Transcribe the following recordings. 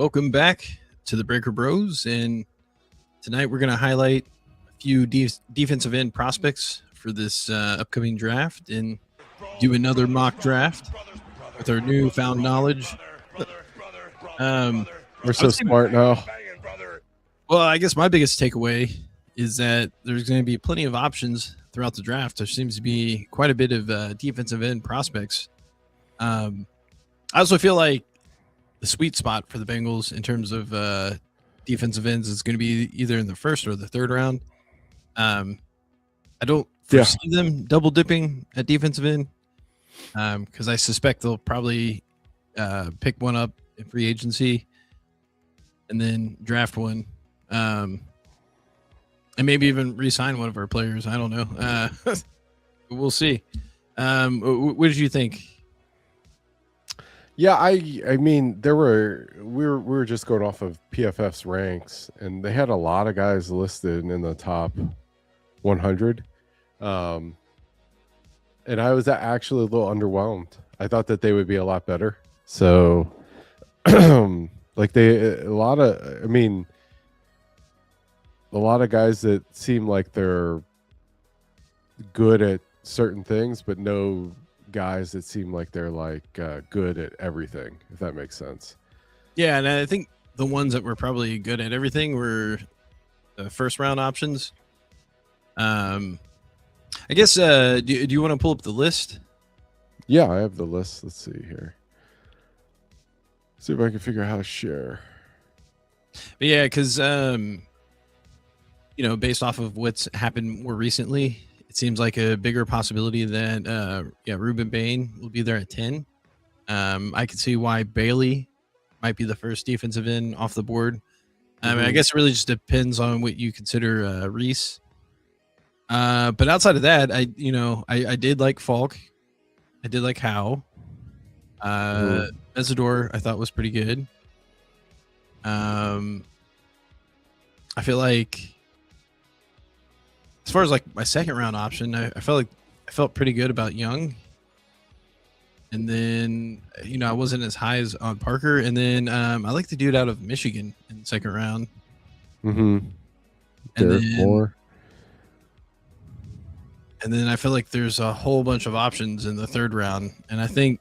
Welcome back to the Breaker Bros. And tonight we're going to highlight a few defensive end prospects for this upcoming draft and do another mock draft with our newfound knowledge. We're so smart now. Well, I guess my biggest takeaway is that there's going to be plenty of options throughout the draft. There seems to be quite a bit of defensive end prospects. I also feel like the sweet spot for the Bengals in terms of defensive ends is going to be either in the first or the third round. I don't foresee them double dipping at defensive end because I suspect they'll probably pick one up in free agency and then draft one. And maybe even re-sign one of our players. I don't know. We'll see. What did you think? Yeah, I mean, we were just going off of PFF's ranks, and they had a lot of guys listed in the top 100. And I was actually a little underwhelmed. I thought that they would be a lot better. So, like a lot of guys that seem like they're good at certain things, but no guys that seem like they're like good at everything, if that makes sense. Yeah, and I think the ones that were probably good at everything were the first round options. I guess do you want to pull up the list? Yeah, I have the list. Let's see here. See if I can figure out how to share. But yeah, because based off of what's happened more recently, it seems like a bigger possibility that Ruben Bain will be there at 10. I could see why Bailey might be the first defensive end off the board. I mean, I guess it really just depends on what you consider Reese. But outside of that, I did like Falk. I did like Howe. Mesidor I thought was pretty good. I feel like as far as like my second round option, I felt pretty good about Young. And then, I wasn't as high as on Parker. And then I like the dude out of Michigan in the second round. Mm-hmm. And Moore. And then I feel like there's a whole bunch of options in the third round. And I think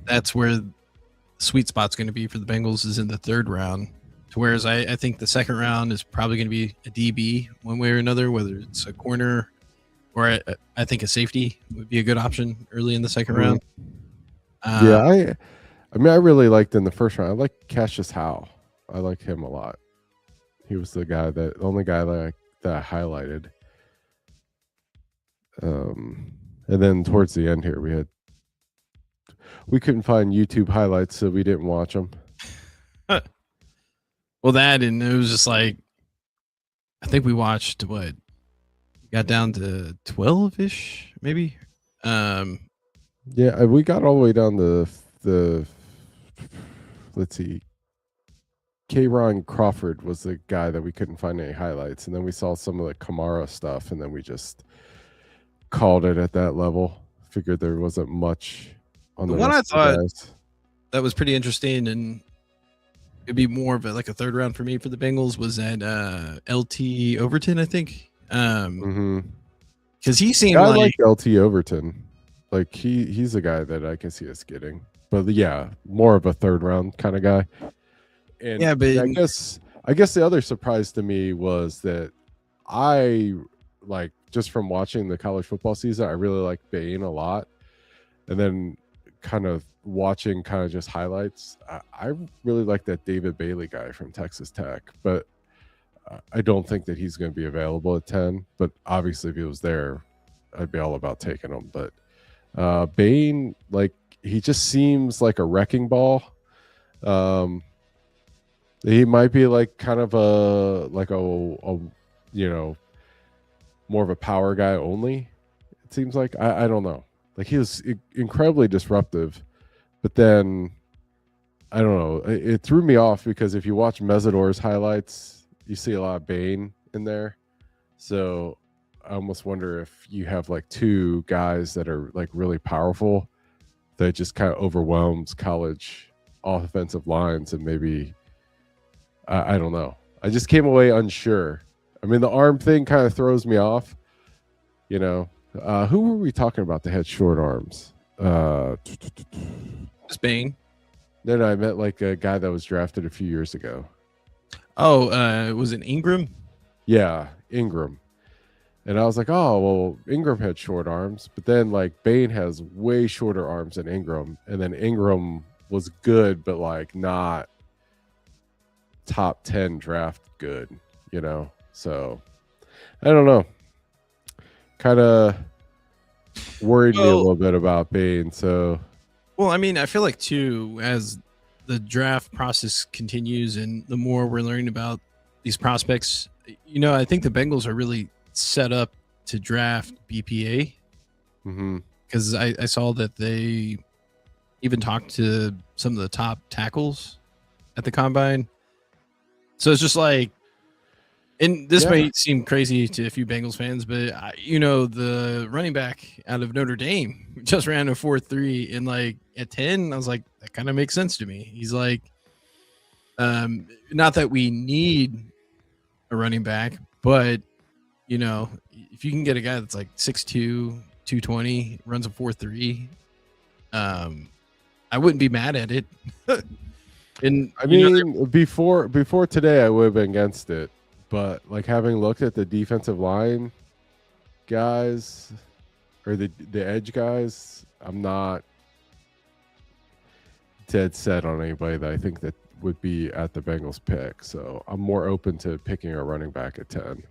that's where the sweet spot's going to be for the Bengals is in the third round. Whereas I think the second round is probably going to be a DB one way or another, whether it's a corner or I think a safety would be a good option early in the second round. I really liked in the first round. I like Cassius Howe. I like him a lot. He was the only guy that I highlighted. And then towards the end here, we couldn't find YouTube highlights, so we didn't watch them. Well, that, and it was just like, I think we watched got down to 12-ish, maybe. Yeah, we got all the way down to the let's see. K-Ron Crawford was the guy that we couldn't find any highlights, and then we saw some of the Kamara stuff, and then we just called it at that level. Figured there wasn't much on the one I rest of the thought guys. That was pretty interesting, and it'd be more of a third round for me for the Bengals was that LT Overton, I think. Because he seemed like LT Overton. Like he's a guy that I can see us getting. But yeah, more of a third round kind of guy. And yeah, but I guess the other surprise to me was that I like just from watching the college football season, I really like Bain a lot. And then kind of watching just highlights, I really like that David Bailey guy from Texas Tech, but I don't think that he's going to be available at 10. But obviously, if he was there, I'd be all about taking him. But Bain, like he just seems like a wrecking ball. He might be like kind of a more of a power guy only. It seems like I don't know. Like he was incredibly disruptive, but then I don't know. It threw me off because if you watch Mesidor's highlights, you see a lot of Bain in there. So I almost wonder if you have like two guys that are like really powerful that just kind of overwhelms college offensive lines, and maybe I don't know. I just came away unsure. I mean, the arm thing kind of throws me off. You know, who were we talking about that had short arms? Spain. No, I meant like a guy that was drafted a few years ago. Oh, was it Ingram? Yeah, Ingram. And I was like, oh, well, Ingram had short arms, but then like Bain has way shorter arms than Ingram. And then Ingram was good, but like not top 10 draft good, you know? So I don't know. Kind of worried me a little bit about Bain. So, well, I mean, I feel like too, as the draft process continues and the more we're learning about these prospects, you know, I think the Bengals are really set up to draft BPA because I saw that they even talked to some of the top tackles at the combine. So it's just like, and this may seem crazy to a few Bengals fans, but you know, the running back out of Notre Dame just ran a 4.3 and like at 10, I was like, that kind of makes sense to me. He's like, not that we need a running back, but you know, if you can get a guy that's like 6'2", 220, runs a 4.3, I wouldn't be mad at it. And I mean, before today, I would have been against it, but like having looked at the defensive line guys or the edge guys, I'm not dead set on anybody that I think that would be at the Bengals pick. So I'm more open to picking a running back at 10.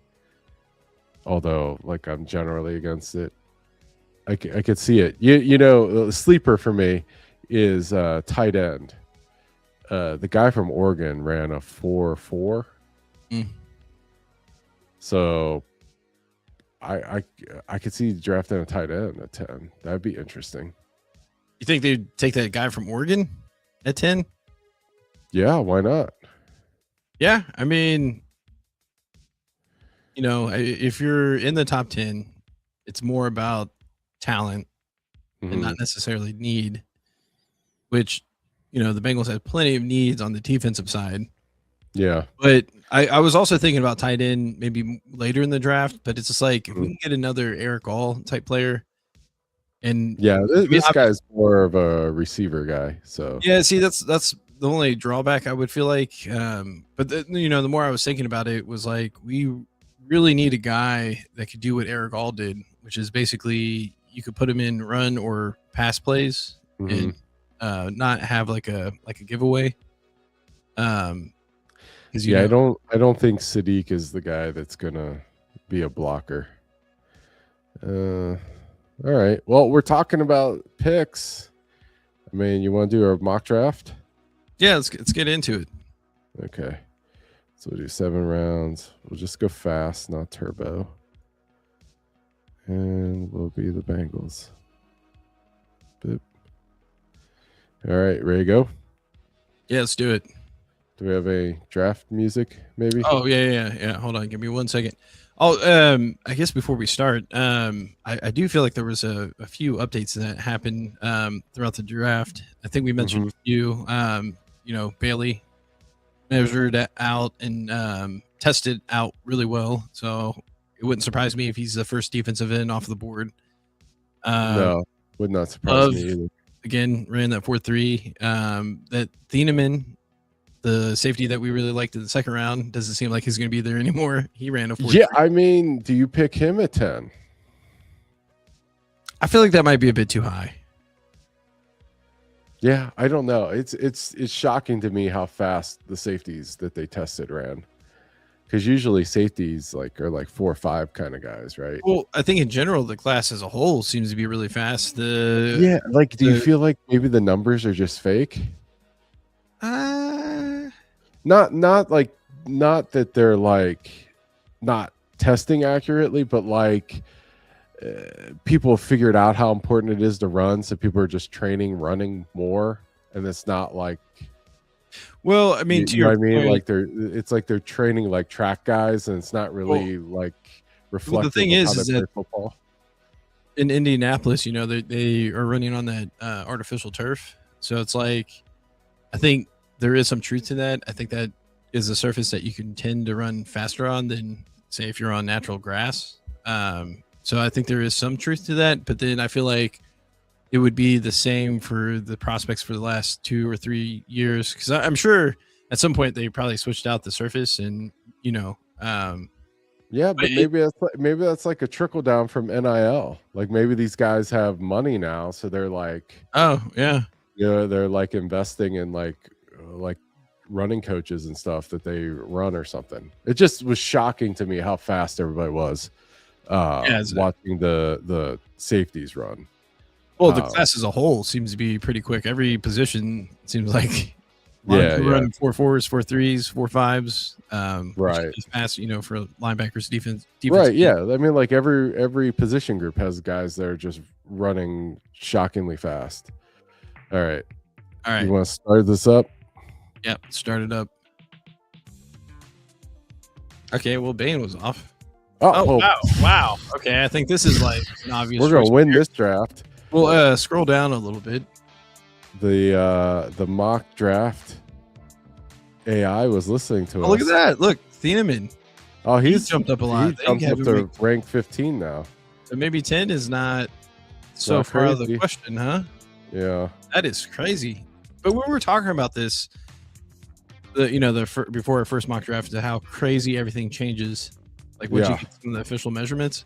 Although, like, I'm generally against it. I could see it. You know, the sleeper for me is tight end. The guy from Oregon ran a 4.4. So I could see drafting a tight end at 10. That'd be interesting. You think they'd take that guy from Oregon at 10? Yeah, why not? Yeah, I mean, you know, if you're in the top 10, it's more about talent and not necessarily need, which, you know, the Bengals have plenty of needs on the defensive side. Yeah. But I was also thinking about tight end maybe later in the draft, but it's just like if we can get another Eric All type player. And yeah, this guy's more of a receiver guy. So yeah, see, that's the only drawback I would feel like. But you know, the more I was thinking about it, was like we really need a guy that could do what Eric All did, which is basically you could put him in run or pass plays and not have like a giveaway. Yeah, I don't think Sadiq is the guy that's gonna be a blocker. All right. Well, we're talking about picks. I mean, you want to do a mock draft? Yeah, let's get into it. Okay. So we'll do 7 rounds. We'll just go fast, not turbo. And we'll be the Bengals. Boop. All right, ready to go? Yeah, let's do it. Do we have a draft music, maybe? Oh, yeah. Hold on. Give me 1 second. Oh, I guess before we start, I do feel like there was a few updates that happened throughout the draft. I think we mentioned a few. You know, Bailey measured out and tested out really well. So it wouldn't surprise me if he's the first defensive end off the board. No, would not surprise me either. Again, ran that 4.3. That Thieneman, the safety that we really liked in the second round, doesn't seem like he's going to be there anymore. He ran a 4.3. Yeah, I mean, do you pick him at 10? I feel like that might be a bit too high. Yeah, I don't know. It's shocking to me how fast the safeties that they tested ran. Because usually safeties are like 4 or 5 kind of guys, right? Well, I think in general the class as a whole seems to be really fast. Do you feel like maybe the numbers are just fake? Not that they're like not testing accurately, but like people have figured out how important it is to run, so people are just running more, and it's not like. Well, I mean, you know what I mean? Like they're training like track guys, and it's not really like reflective. Well, the thing is that football. In Indianapolis, you know, they are running on that artificial turf, so it's like, I think there is some truth to that. I think that is a surface that you can tend to run faster on than say if you're on natural grass. So I think there is some truth to that, but then I feel like it would be the same for the prospects for the last 2 or 3 years because I'm sure at some point they probably switched out the surface and you know Yeah, but but maybe that's like a trickle down from NIL. Like maybe these guys have money now, so they're like, oh yeah. they're like investing in like running coaches and stuff that they run or something. It just was shocking to me how fast everybody was Yeah, watching the safeties run. well, the class as a whole seems to be pretty quick. Every position seems like a lot of people Yeah. running 4.4s, 4.3s, 4.5s, Right. which is fast, for linebackers, defense. Right, yeah. I mean, like every position group has guys that are just running shockingly fast. All right. All right. You want to start this up? Yep. Start it up. Okay. Well, Bane was off. Oh, wow. Wow. Okay. I think this is like an obvious. We're going choice to win here. this draft. Well, scroll down a little bit. The mock draft AI was listening to us. Look at that. Look, Thieneman. Oh, He jumped up a lot. He jumped up to rank 15 now. So maybe 10 is not so Not far out of the crazy. question, huh? Yeah. That is crazy. But when we were talking about this, before our first mock draft, to how crazy everything changes, like what you Yeah. get from the official measurements.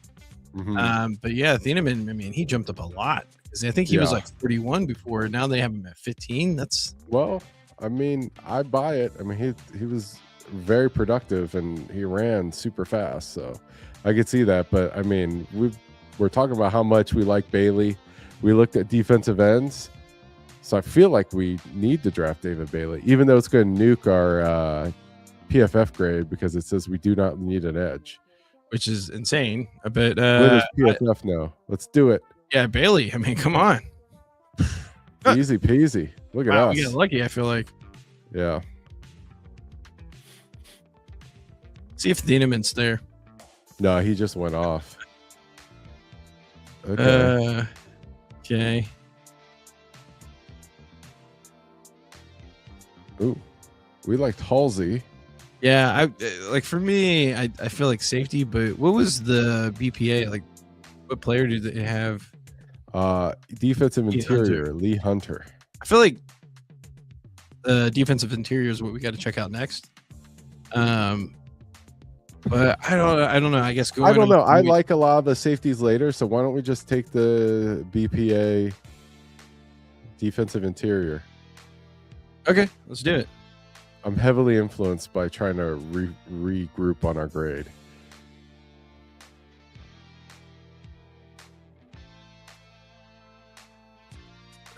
Mhm. But yeah, Thieneman, I mean, he jumped up a lot because I think he was Yeah. like 41 before. Now they have him at 15. That's Well, I mean, I buy it. I mean, he was very productive and he ran super fast, so I could see that. But I mean, we're talking about how much we like Bailey. We looked at defensive ends, so I feel like we need to draft David Bailey, even though it's going to nuke our PFF grade because it says we do not need an edge. which is insane. But What does PFF know? Let's do it. yeah, Bailey. I mean, come on. Easy peasy. Look at Wow, us. we got lucky. I feel like. Yeah. See if Thieneman's there. No, he just went off. Okay. Okay. Ooh, we liked Halsey. Yeah, like for me, I feel like safety, but what was the BPA? Like, what player do they have? Defensive Lee interior, Hunter. Lee Hunter. I feel like defensive interior is what we got to check out next. But I don't know. I guess I don't know. I like a lot of the safeties later, so why don't we just take the BPA defensive interior? Okay, let's do it. I'm heavily influenced by trying to regroup on our grade.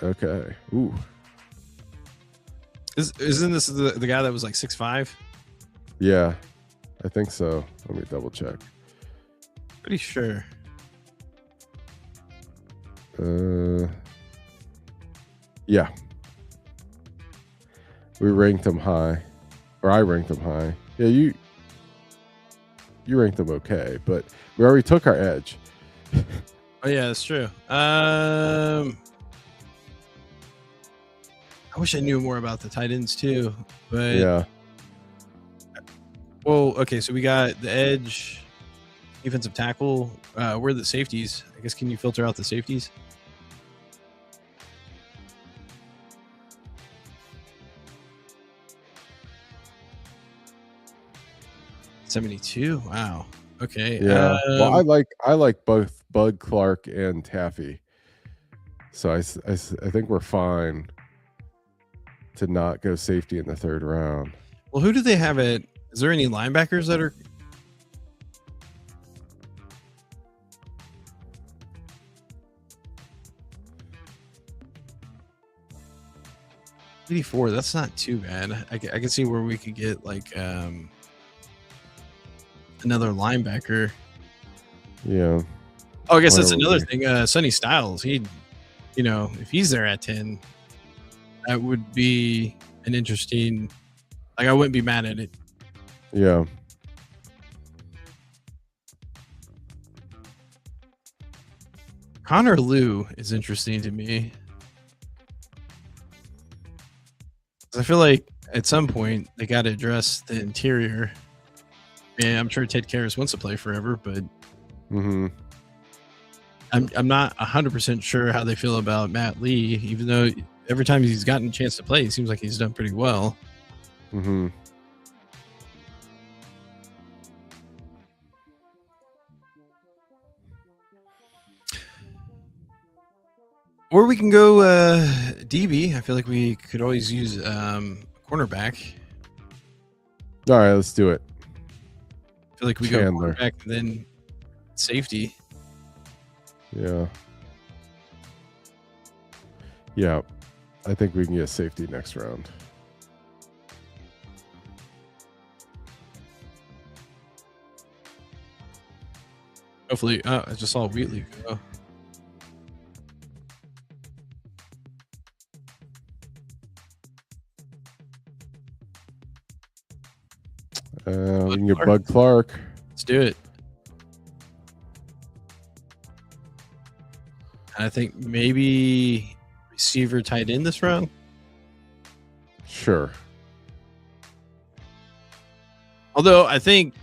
Okay. Ooh. Isn't this the guy that was like 6'5"? Yeah, I think so. Let me double check. Pretty sure. Yeah. We ranked him high, or I ranked him high. Yeah, you ranked him okay, but we already took our edge. Oh yeah, that's true. I wish I knew more about the tight ends too, but Yeah. Well, okay, so we got the edge, defensive tackle. Where are the safeties? I guess can you filter out the safeties? $72. Wow. Okay. Yeah. Well, I like both Bud Clark and Taffy, so I think we're fine to not go safety in the third round. Well, who do they have at? Is there any linebackers that are? $84. That's not too bad. I can see where we could get like another linebacker. Yeah. Oh, I guess Why that's don't another we- thing. Sonny Styles. If he's there at 10, that would be an interesting. Like, I wouldn't be mad at it. Yeah. Connor Liu is interesting to me. I feel like at some point they got to address the interior. Yeah, I'm sure Ted Karras wants to play forever, but Mm-hmm. I'm not 100% sure how they feel about Matt Lee, even though every time he's gotten a chance to play, it seems like he's done pretty well. Mm-hmm. Or we can go DB. I feel like we could always use cornerback. All right, let's do it. I feel like we Chandler. go cornerback and then safety. Yeah. Yeah. I think we can get safety next round. Hopefully, I just saw Wheatley go. We can get Bud Clark. Let's do it. I think maybe receiver tight end this round. Sure. Although I think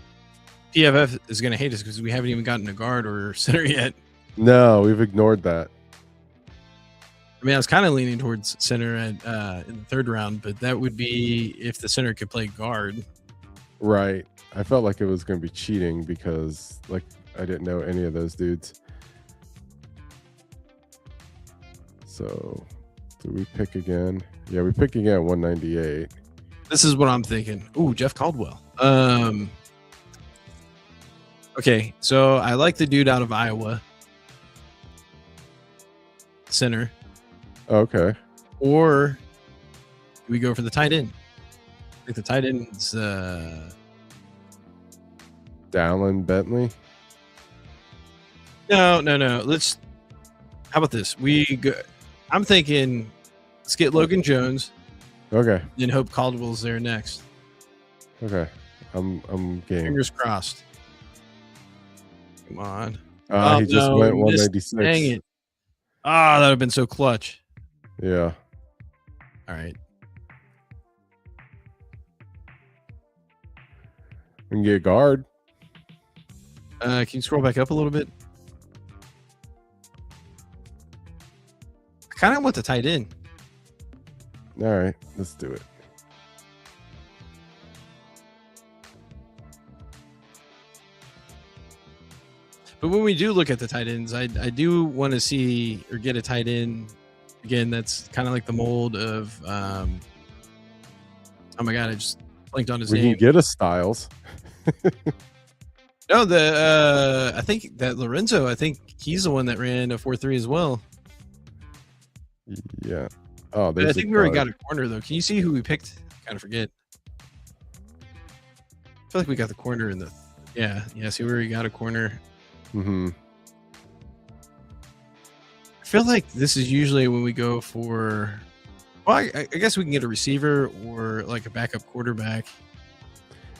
PFF is going to hate us because we haven't even gotten a guard or center yet. No, we've ignored that. I mean, I was kind of leaning towards center in the third round, but that would be if the center could play guard. Right. I felt like it was going to be cheating because, like, I didn't know any of those dudes. So, do we pick again? Yeah, we pick again at 198. This is what I'm thinking. Ooh, Jeff Caldwell. Okay, so I like the dude out of Iowa. Center. Okay. Or do we go for the tight end? I think the tight end's Dallin Bentley. No. Let's. How about this? I'm thinking, let's get Logan Jones. Okay. Then hope Caldwell's there next. Okay. I'm game. Fingers crossed. Come on. He just went 196. Dang it. Ah, that would have been so clutch. Yeah. All right. We can get a guard. Can you scroll back up a little bit? I kind of want the tight end. All right. Let's do it. But when we do look at the tight ends, I do want to see or get a tight end again. That's kind of like the mold of. Oh my god! I just blinked on his name. We can get a Styles. No, I think that Lorenzo. I think he's the one that ran a 4.3 as well. Yeah. Oh, I think we already got a corner though. Can you see who we picked? I kind of forget. I feel like we got the corner in the. Yeah. See, we already got a corner. Mm-hmm. I feel like this is usually when we go for. Well, I guess we can get a receiver or like a backup quarterback.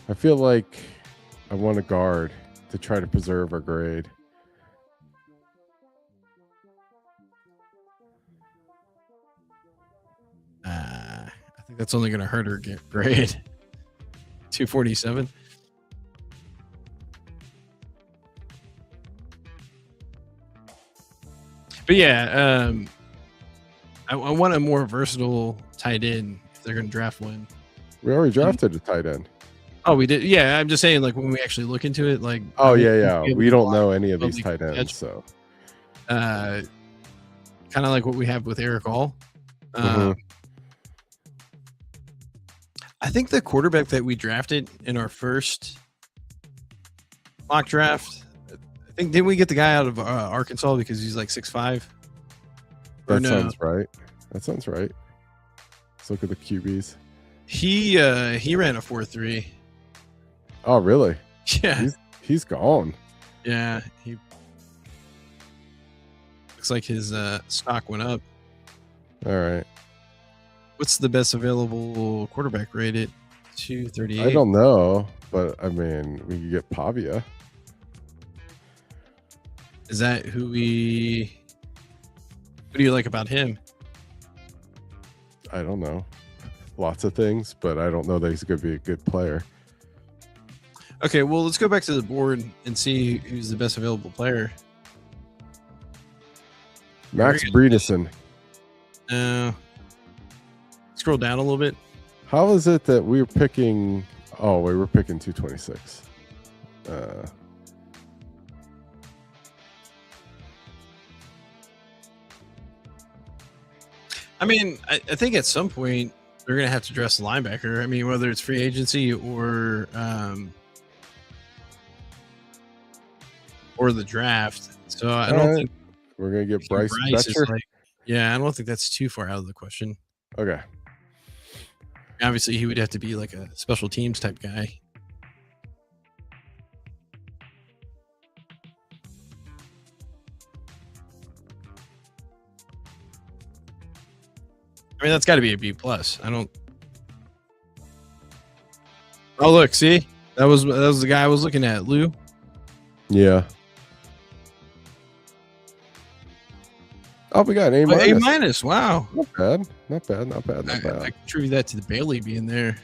I feel like I want a guard to try to preserve our grade. I think that's only going to hurt her grade. 247. But yeah, I want a more versatile tight end if they're going to draft one. We already drafted a tight end. Oh, we did. Yeah, I'm just saying, like when we actually look into it, like. Oh yeah. We don't know any of these tight ends, so. Kind of like what we have with Eric All. Mm-hmm. I think the quarterback that we drafted in our first mock draft. I think didn't we get the guy out of Arkansas because he's like 6'5"? Sounds right. That sounds right. Let's look at the QBs. He ran a 4.3. Oh really? Yeah. He's gone. Yeah. He looks like his stock went up. All right. What's the best available quarterback rated? 238. I don't know, but I mean, we could get Pavia. Is that who we? What do you like about him? I don't know. lots of things, but I don't know that he's going to be a good player. Okay, well, let's go back to the board and see who's the best available player. Max Bredesen. Scroll down a little bit. How is it that we were picking? Oh, we were picking 226. I mean, I think at some point they're going to have to dress the linebacker. I mean, whether it's free agency or the draft. So I don't think we're going to get Bryce Betcher. Yeah, I don't think that's too far out of the question. Okay. Obviously, he would have to be like a special teams type guy. I mean, that's got to be a B plus. I don't. Oh, look, see, that was the guy I was looking at, Lou. Yeah. Oh, we got an A-. A minus. Wow. Not bad. I contribute that to the Bailey being there.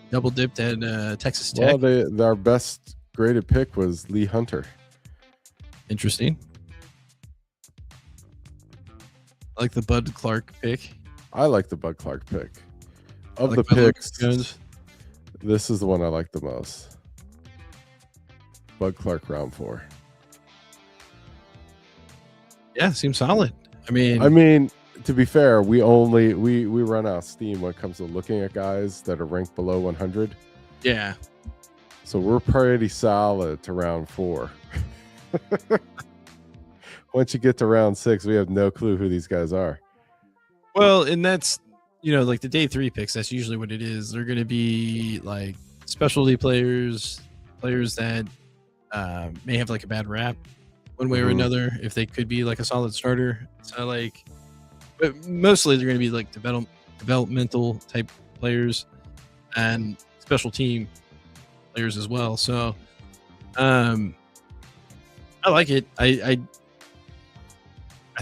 Double dipped at Texas Tech. Well, our best graded pick was Lee Hunter. Interesting. I like the Bud Clark pick. I like the Bud Clark pick. Of like the picks, this is the one I like the most. Bud Clark, round 4. Yeah, seems solid. I mean, to be fair, we run out of steam when it comes to looking at guys that are ranked below 100. Yeah. So we're pretty solid to round 4. Once you get to round 6, we have no clue who these guys are. Well, and that's, like the day 3 picks, that's usually what it is. They're going to be like specialty players that may have like a bad rap one way or another, if they could be like a solid starter. So but mostly they're going to be like developmental type players and special team players as well. So I like it. I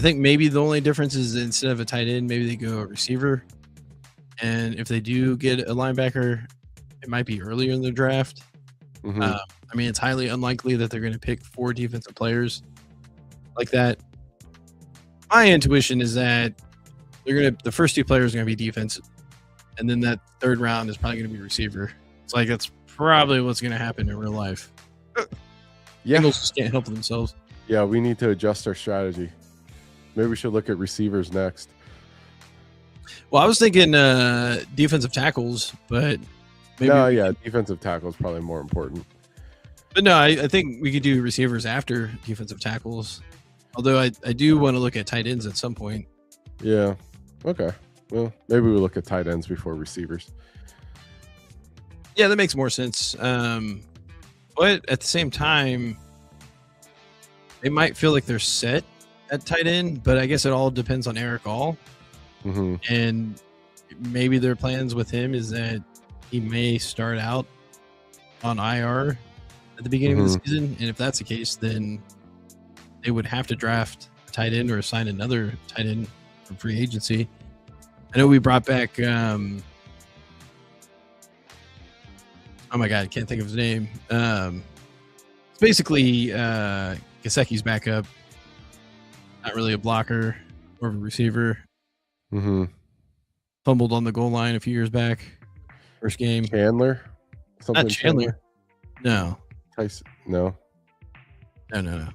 think maybe the only difference is instead of a tight end, maybe they go a receiver. And if they do get a linebacker, it might be earlier in the draft. I mean, it's highly unlikely that they're going to pick 4 defensive players like that. My intuition is that the first 2 players are going to be defense, and then that 3rd round is probably going to be receiver. It's like that's probably what's going to happen in real life. Yeah, Bengals just can't help themselves. Yeah, we need to adjust our strategy. Maybe we should look at receivers next. Well, I was thinking defensive tackles, but maybe defensive tackle is probably more important. But no, I think we could do receivers after defensive tackles. Although I do want to look at tight ends at some point. Yeah. Okay. Well, maybe we look at tight ends before receivers. Yeah, that makes more sense. But at the same time, they might feel like they're set at tight end, but I guess it all depends on Eric All. And maybe their plans with him is that he may start out on IR at the beginning of the season. And if that's the case, then they would have to draft a tight end or assign another tight end from free agency. I know we brought back, oh my God, I can't think of his name. It's basically Gesicki's backup. Not really a blocker or a receiver. Fumbled on the goal line a few years back. First game. Chandler? Not Chandler. No. Tyson? No. No.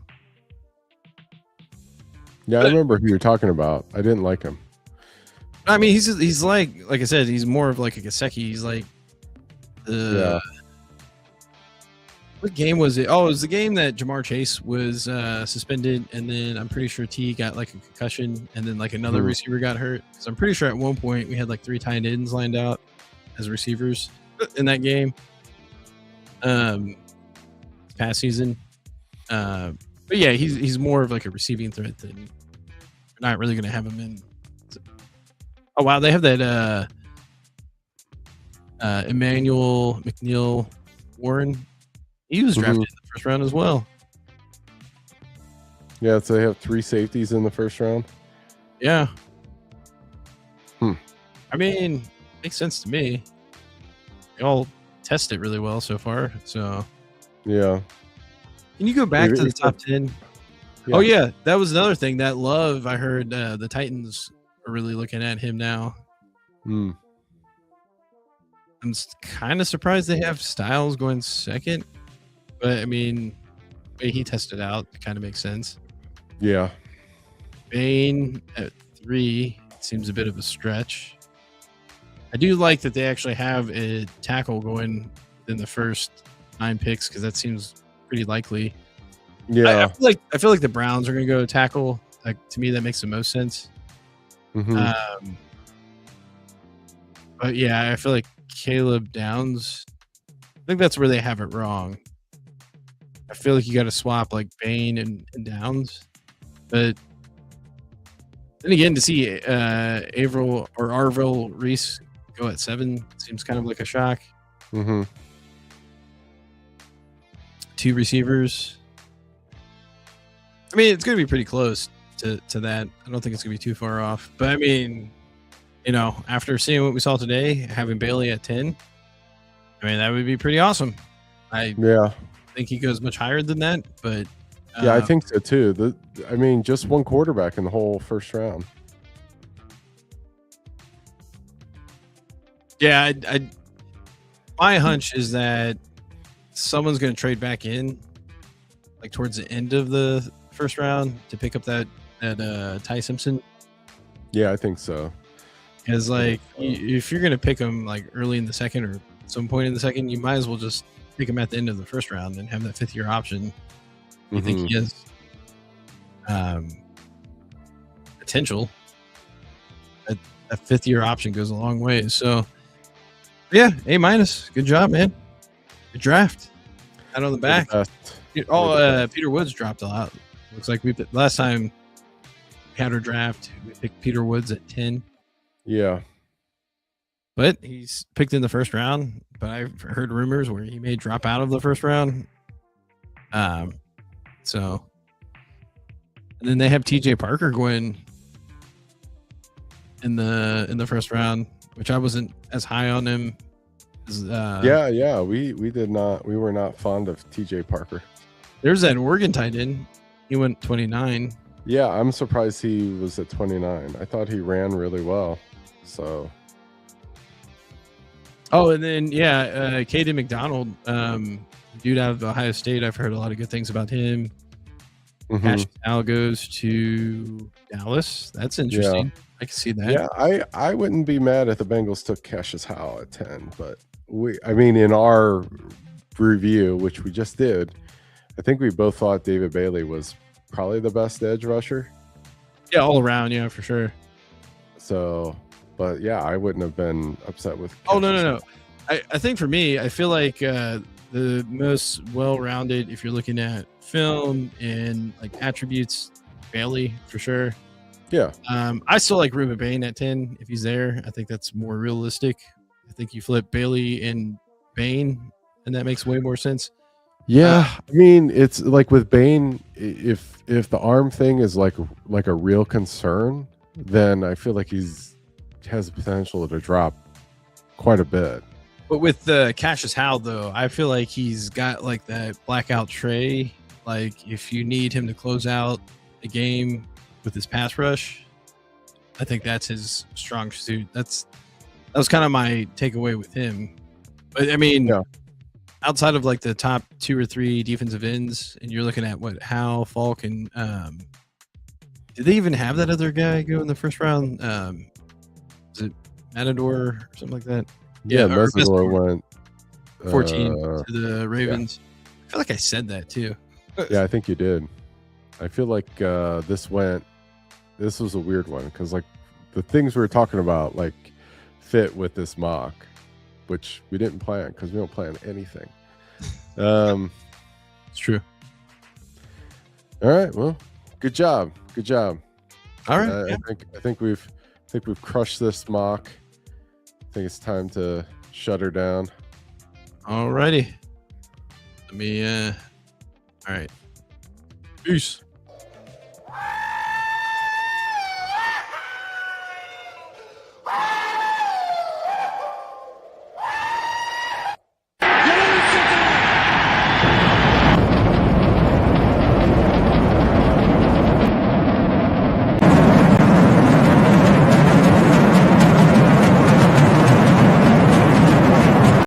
Yeah, I remember who you're talking about. I didn't like him. I mean, he's like I said, he's more of like a Gesicki. He's like What game was it? Oh, it was the game that Jamar Chase was suspended, and then I'm pretty sure T got like a concussion, and then like another receiver got hurt. Because I'm pretty sure at one point we had like 3 tight ends lined out as receivers in that game. Past season. But yeah, he's more of like a receiving threat than we're not really going to have him in. Oh wow, they have that Emmanuel McNeil Warren. He was drafted in the first round as well. Yeah, so they have 3 safeties in the first round. Yeah. I mean, Makes sense to me. They all test it really well so far. So Yeah. can you go back to the top Except, 10? Oh, yeah. yeah. That was another thing. That Love, I heard the Titans are really looking at him now. Mm. I'm kind of surprised they have Styles going second. But, I mean, the way he tested out, it kind of makes sense. Yeah. Bane at 3 seems a bit of a stretch. I do like that they actually have a tackle going in the first 9 picks because that seems pretty likely. Yeah. I feel like the Browns are going to go tackle. Like to me, that makes the most sense. Hmm. But yeah, I feel like Caleb Downs. I think that's where they have it wrong. I feel like you got to swap like Bane and Downs, but then again, to see Averill or Arville Reese go at 7 seems kind of like a shock. Hmm. 2 receivers. I mean, it's going to be pretty close to that. I don't think it's going to be too far off. But I mean, after seeing what we saw today, having Bailey at 10, I mean, that would be pretty awesome. I Yeah. think he goes much higher than that, but Yeah, I think so too. I mean, just one quarterback in the whole first round. yeah, my hunch is that someone's going to trade back in, like towards the end of the first round, to pick up that Ty Simpson. Yeah, I think so. Because like, if you're going to pick him like early in the second or some point in the second, you might as well just pick him at the end of the first round and have that 5th-year option. You think he has potential? A 5th-year option goes a long way. So, yeah, A-. Good job, man. Good draft. Out on the back. Peter Woods dropped a lot. Looks like last time we had our draft, we picked Peter Woods at 10. Yeah. But he's picked in the first round. But I've heard rumors where he may drop out of the first round. So, and then they have TJ Parker going in the first round, which I wasn't as high on him. Yeah. We were not fond of TJ Parker. There's that Oregon tight end. He went 29. Yeah, I'm surprised he was at 29. I thought he ran really well. So. Oh, and then Caden McDonald, dude out of Ohio State. I've heard a lot of good things about him. Cash now goes to Dallas. That's interesting. Yeah. I can see that. Yeah, I wouldn't be mad if the Bengals took Cassius Howell at 10, but in our review, which we just did, I think we both thought David Bailey was probably the best edge rusher. Yeah, all around, yeah, for sure. So, but yeah, I wouldn't have been upset with Cassius. Oh, no. I think for me, I feel like the most well-rounded, if you're looking at film and like attributes, Bailey for sure. Yeah. I still like Ruben Bain at 10 if he's there. I think that's more realistic. I think you flip Bailey and Bain, and that makes way more sense. Yeah, I mean, it's like with Bain, if the arm thing is like a real concern, then I feel like has the potential to drop quite a bit. But with Cassius Howell, though, I feel like he's got like that blackout tray. Like if you need him to close out a game with his pass rush, I think that's his strong suit. That was kind of my takeaway with him. But I mean, outside of like the top 2 or 3 defensive ends, and you're looking at what Howell, Falk, and did they even have that other guy go in the first round? Is it Matador or something like that? Yeah, Matador went 14 to the Ravens. Yeah. I feel like I said that too. Yeah, I think you did. I feel like this was a weird one because like the things we were talking about like fit with this mock, which we didn't plan because we don't plan anything. It's true. All right. Well, good job. All right. Yeah. I think we've crushed this mock. I think it's time to shut her down. All righty. Let me. All right. Peace.